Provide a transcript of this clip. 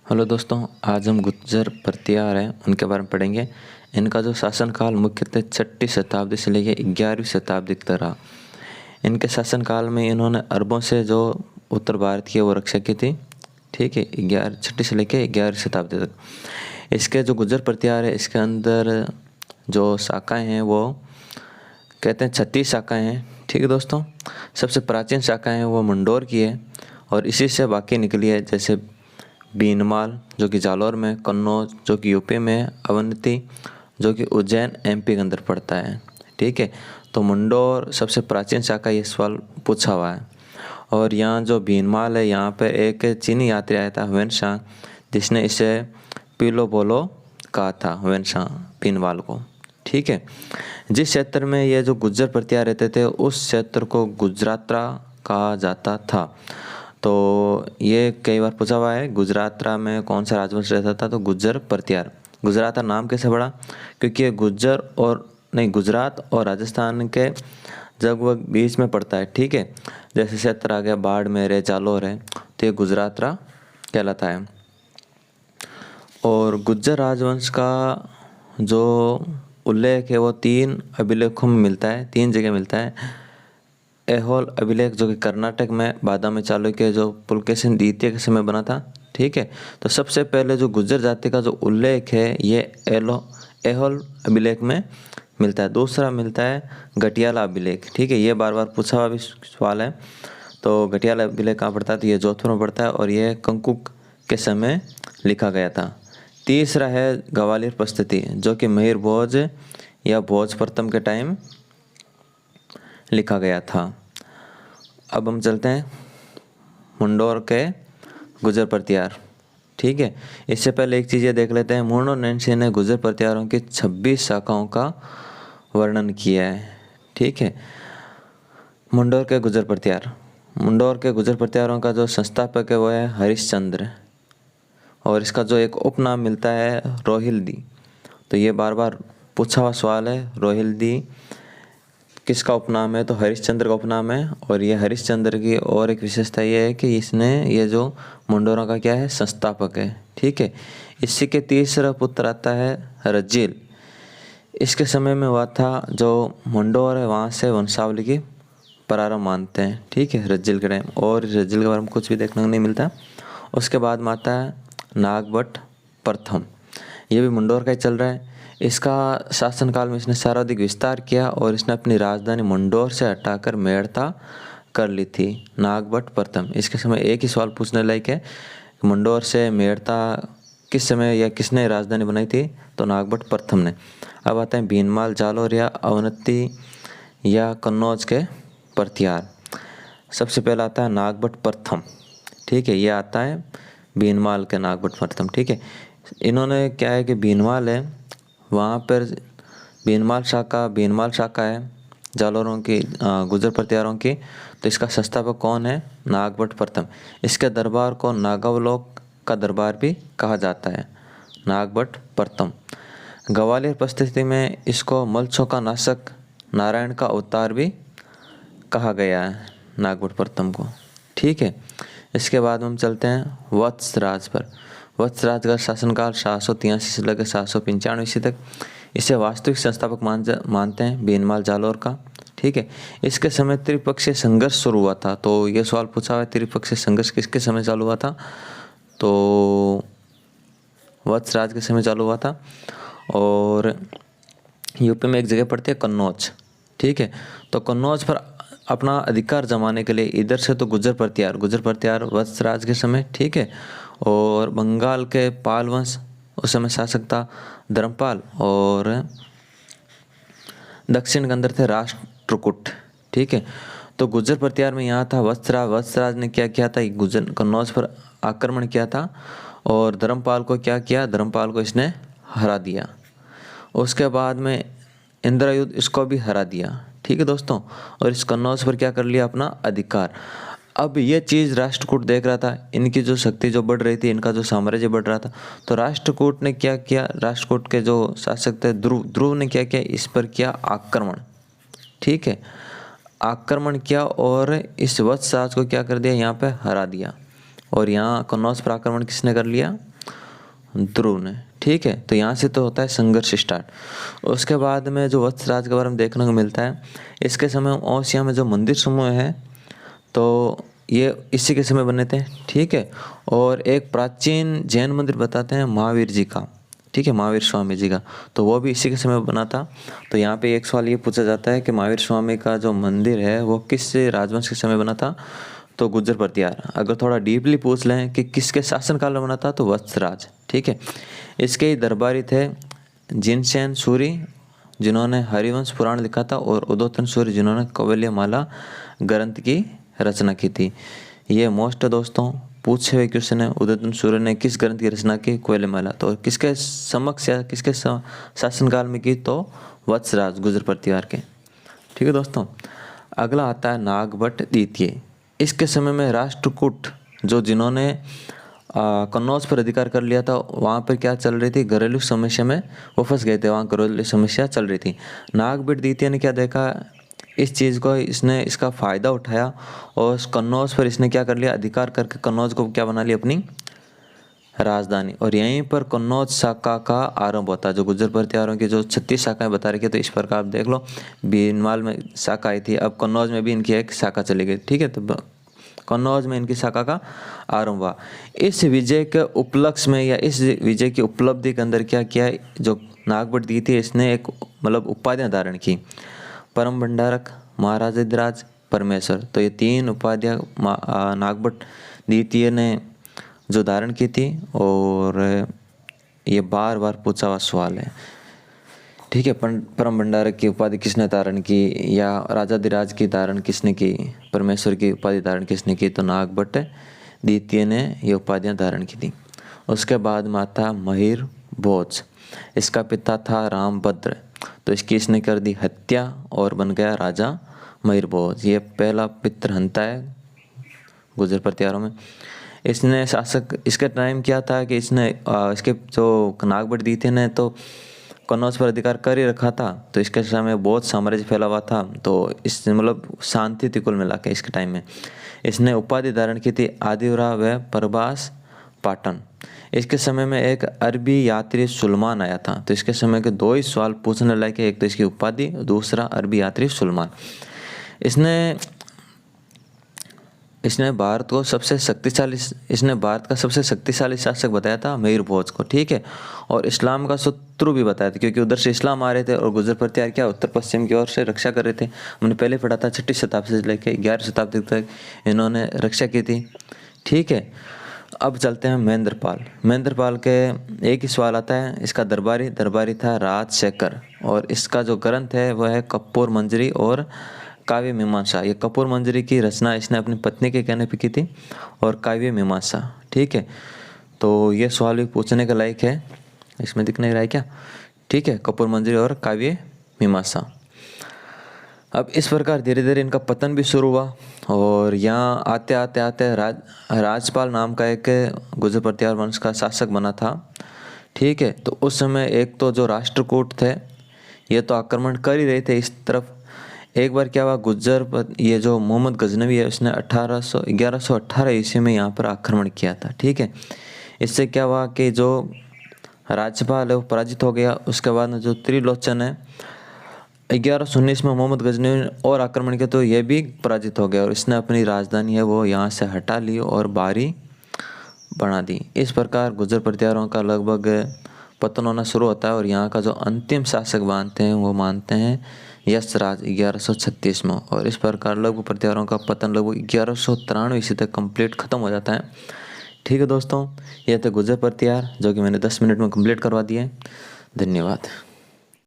Hello दोस्तों, आज हम गुर्जर परतियार हैं उनके बारे में पढ़ेंगे। इनका जो शासनकाल मुख्यतः 6वीं शताब्दी से लेकर 11वीं शताब्दी तक रहा। इनके शासनकाल में इन्होंने अरबों से जो उत्तर भारत की वो रक्षा की थी। ठीक है, 6वीं से लेकर 11वीं शताब्दी तक। इसके जो गुर्जर परतियार है, इसके अंदर जो शाखाएँ हैं वो कहते हैं 36 शाखाएँ हैं। ठीक है दोस्तों, सबसे प्राचीन शाखाएँ हैं वो मंडोर की है और इसी से बाकी निकली है, जैसे बीनमाल जो कि जालौर में, कन्नौज जो कि यूपी में, अवंती जो कि उज्जैन एमपी के अंदर पड़ता है। ठीक है, तो मंडोर सबसे प्राचीन शाखा, ये सवाल पूछा हुआ है। और यहाँ जो भीनमाल है, यहाँ पे एक चीनी यात्री आया था ह्वेनसांग, जिसने इसे पीलो बोलो कहा था, ह्वेनसांग भीनमाल को। ठीक है, जिस क्षेत्र में ये जो गुर्जर परतियार रहते थे उस क्षेत्र को गुजरात्रा कहा जाता था। तो ये कई बार पूछा हुआ है, गुजरात्रा में कौन सा राजवंश रहता था, तो गुर्जर परतियार। गुजराता नाम कैसे पड़ा, क्योंकि ये गुजरात और राजस्थान के लगभग बीच में पड़ता है। ठीक है, जैसे क्षेत्र आ गया बाड़मेर है, जालौर है, तो ये गुजरात्रा कहलाता है। और गुर्जर राजवंश का जो उल्लेख है वो 3 अभिलेखों में मिलता है, 3 जगह मिलता है। ऐहोल अभिलेख जो कि कर्नाटक में बादामी चालुक्य जो पुलकेशिन द्वितीय के समय बना था। ठीक है, तो सबसे पहले जो गुर्जर जाति का जो उल्लेख है ये ऐहोल अभिलेख में मिलता है। दूसरा मिलता है गटियाला अभिलेख। ठीक है, ये बार बार पूछा हुआ भी सवाल है। तो गटियाला अभिलेख कहाँ पड़ता है, तो ये जोधपुर में पड़ता है और यह कंकुक के समय लिखा गया था। तीसरा है ग्वालियर प्रस्तुति जो कि महिर भोज या भोज प्रथम के टाइम लिखा गया था। अब हम चलते हैं मंडोर के गुर्जर परतियार। ठीक है, इससे पहले एक चीज़ ये देख लेते हैं, मुर्नो नैन्सी ने गुर्जर परतियारों की 26 शाखाओं का वर्णन किया है। ठीक है, मंडोर के गुर्जर परतियार। मंडोर के गुर्जर परतियारों का जो संस्थापक है वो है हरिश्चंद्र, और इसका जो एक उपनाम मिलता है रोहिल्दी। तो ये बार बार पूछा हुआ सवाल है, रोहिल्दी किसका उपनाम है, तो हरिश्चंद्र का उपनाम है। और ये हरिश्चंद्र की और एक विशेषता ये है कि इसने ये जो मंडोरों का क्या है, संस्थापक है। ठीक है, इसी के तीसरा पुत्र आता है रज्जिल। इसके समय में हुआ था जो मंडोर है वहाँ से वंशावली की प्रारंभ मानते हैं। ठीक है, रज्जिल के टाइम, और रज्जिल के बारे में कुछ भी देखने को नहीं मिलता। उसके बाद में आता है नागभट्ट प्रथम, ये भी मंडोर का ही चल रहा है। इसका शासनकाल में इसने सर्वाधिक विस्तार किया और इसने अपनी राजधानी मंडोर से हटाकर मेड़ता कर ली थी। नागभट्ट प्रथम, इसके समय एक ही सवाल पूछने लायक है, मंडोर से मेड़ता किस समय या किसने राजधानी बनाई थी, तो नागभट्ट प्रथम ने। अब आते हैं भीनमाल, जालौर या अवंती या कन्नौज के परतियार। सबसे पहला आता है नागभट्ट प्रथम। ठीक है, ये आता है भीनमाल के नागभट्ट प्रथम। ठीक है, इन्होंने क्या है कि भीनमाल है वहाँ पर भीनमाल शाखा है जालौरों की, गुर्जर परतियारों की। तो इसका संस्थापक कौन है, नागभट्ट प्रथम। इसके दरबार को नागावलोक का दरबार भी कहा जाता है, नागभट्ट प्रथम। ग्वालियर परिस्थिति में इसको मलछोका नाशक नारायण का अवतार भी कहा गया है, नागभट्ट प्रथम को। ठीक है, इसके बाद हम चलते हैं वत्सराज पर। वत्सराज का शासनकाल 783 से लेकर 795 ईस्वी तक। इसे वास्तविक संस्थापक मानते हैं भीनमाल जालौर का। ठीक है, इसके समय त्रिपक्षीय संघर्ष शुरू हुआ था। तो ये सवाल पूछा हुआ है, त्रिपक्षीय संघर्ष किसके समय चालू हुआ था, तो वत्सराज के समय चालू हुआ था। और यूपी में एक जगह पड़ती है कन्नौज। ठीक है, तो कन्नौज पर अपना अधिकार जमाने के लिए इधर से तो गुर्जर परतियार वत्सराज के समय। ठीक है, और बंगाल के पाल वंश उस समय शासक था धर्मपाल, और दक्षिण के अंदर थे राष्ट्रकूट। ठीक है, तो गुर्जर परतियार में यहाँ था वत्सराज ने क्या किया था, गुर्जर कन्नौज पर आक्रमण किया था और धर्मपाल को क्या किया, धर्मपाल को इसने हरा दिया। उसके बाद में इंद्रयुद्ध इसको भी हरा दिया। ठीक है दोस्तों, और इस कन्नौज पर क्या कर लिया, अपना अधिकार। अब ये चीज़ राष्ट्रकूट देख रहा था, इनकी जो शक्ति जो बढ़ रही थी, इनका जो साम्राज्य बढ़ रहा था। तो राष्ट्रकूट ने क्या किया, राष्ट्रकूट के जो शासक थे ध्रुव ने क्या किया, इस पर किया आक्रमण। ठीक है, आक्रमण किया और इस वत्सराज को क्या कर दिया, यहाँ पे हरा दिया। और यहाँ कन्नौज पर आक्रमण किसने कर लिया, ध्रुव ने। ठीक है, तो यहाँ से तो होता है संघर्ष स्टार्ट। उसके बाद में जो वत्सराज के बारे में देखने को मिलता है, इसके समय ओसिया में जो मंदिर समूह है तो ये इसी के समय बने थे। ठीक है, और एक प्राचीन जैन मंदिर बताते हैं महावीर जी का। ठीक है, महावीर स्वामी जी का, तो वो भी इसी के समय बना था। तो यहाँ पे एक सवाल ये पूछा जाता है कि महावीर स्वामी का जो मंदिर है वो किस राजवंश के समय बना था, तो गुर्जर प्रतिहार। अगर थोड़ा डीपली पूछ लें कि किसके शासनकाल में बना था, तो वत्सराज। ठीक है, इसके ही दरबारी थे जिनसेन सूरी जिन्होंने हरिवंश पुराण लिखा था, और उदोतन सूरी जिन्होंने कौवल्यमाला ग्रंथ की रचना की थी। ये मोस्ट दोस्तों पूछे हुए क्वेश्चन है, उदयतन सूर्य ने किस ग्रंथ की रचना की, कौवल्यमाला। तो किसके समक्ष या किसके शासनकाल में की, तो वत्सराज गुर्जर प्रतिहार के। ठीक है दोस्तों, अगला आता है नागभट्ट द्वितीय। इसके समय में राष्ट्रकूट जो जिन्होंने कन्नौज पर अधिकार कर लिया था, वहाँ पर क्या चल रही थी, घरेलू समस्या में वो फंस गए थे, वहाँ घरेलू समस्या चल रही थी। नागभट्ट द्वितीय ने क्या देखा, इस चीज़ को इसने इसका फ़ायदा उठाया और कन्नौज पर इसने क्या कर लिया, अधिकार करके कन्नौज को क्या बना लिया अपनी राजधानी। और यहीं पर कन्नौज शाखा का आरंभ होता है। जो गुर्जर प्रतिहारों की जो 36 शाखाएं बता रखी है, तो इस प्रकार आप देख लो, भीनमाल में शाखा आई थी, अब कन्नौज में भी इनकी एक शाखा चली गई। ठीक है, तो कन्नौज में इनकी शाखा का आरंभ हुआ। इस विजय के उपलक्ष्य में या इस विजय की उपलब्धि के अंदर क्या किया, जो नागभट्ट द्वितीय इसने एक मतलब उपाधियां धारण की, परम भंडारक, महाराजाधिराज, परमेश्वर। तो ये 3 उपाधियां नागभट्ट द्वितीय ने जो धारण की थी, और ये बार बार पूछा हुआ सवाल है। ठीक है, परम भंडारक की उपाधि किसने धारण की, या राजाधिराज की धारण किसने की, परमेश्वर की उपाधि धारण किसने की, तो नागभट्ट द्वितीय ने ये उपाधियां धारण की थी। उसके बाद माता महिर भोज, इसका पिता था रामभद्र, तो इसकी इसने कर दी हत्या और बन गया राजा महिर भोज। ये पहला पितृहंता है गुर्जर प्रतिहारों में। इसने शासक इसके टाइम क्या था कि इसने इसके जो नागभट्ट द्वितीय ने तो कन्नौज पर अधिकार कर ही रखा था, तो इसके समय बहुत साम्राज्य फैला हुआ था, तो इसने मतलब शांति थी कुल मिला के इसके टाइम में। इसने उपाधि धारण की थी आदिवरा व प्रभास पाटन। इसके समय में एक अरबी यात्री सुलेमान आया था, तो इसके समय के 2 ही सवाल पूछने लायक है, एक तो इसकी उपाधि, दूसरा अरबी यात्री सुलेमान। इसने भारत का सबसे शक्तिशाली शासक बताया था महिर भोज को। ठीक है, और इस्लाम का शत्रु भी बताया था, क्योंकि उधर से इस्लाम आ रहे थे और गुर्जर प्रतिहार क्या उत्तर पश्चिम की ओर से रक्षा कर रहे थे। हमने पहले पढ़ा था 6वीं शताब्दी से लेकर 11वीं शताब्दी तक इन्होंने रक्षा की थी। ठीक है, अब चलते हैं महेंद्रपाल के एक ही सवाल आता है। इसका दरबारी था राजशेखर, और इसका जो ग्रंथ है वह है कपूर मंजरी और काव्य मीमांसा। ये कपूर मंजरी की रचना इसने अपनी पत्नी के कहने पे की थी, और काव्य मीमांसा। ठीक है, तो ये सवाल भी पूछने के लायक है, इसमें दिख नहीं रहा है क्या। ठीक है, कपूर मंजरी और काव्य मीमांसा। अब इस प्रकार धीरे धीरे इनका पतन भी शुरू हुआ, और यहाँ आते आते राजपाल नाम का एक गुर्जर प्रतिहार वंश का शासक बना था। ठीक है, तो उस समय एक तो जो राष्ट्रकूट थे ये तो आक्रमण कर ही रहे थे इस तरफ। एक बार क्या हुआ, ये जो मोहम्मद गजनवी है उसने 1118 ईस्वी में यहाँ पर आक्रमण किया था। ठीक है, इससे क्या हुआ कि जो राज्यपाल है वो पराजित हो गया। उसके बाद में जो त्रिलोचन है 1119 में मोहम्मद गजनवी ने और आक्रमण किया, तो ये भी पराजित हो गया, और इसने अपनी राजधानी है वो यहाँ से हटा ली और बारी बना दी। इस प्रकार गुर्जर प्रतिहारों का लगभग पतन होना शुरू होता है, और यहाँ का जो अंतिम शासक मानते हैं वो मानते हैं यशराज 1136 में। और इस प्रकार लघु प्रतिहारों का पतन लगभग 1193 ईस्वी तक कंप्लीट खत्म हो जाता है। ठीक है दोस्तों, ये थे गुर्जर प्रतिहार जो कि मैंने 10 मिनट में कंप्लीट करवा दिए। धन्यवाद।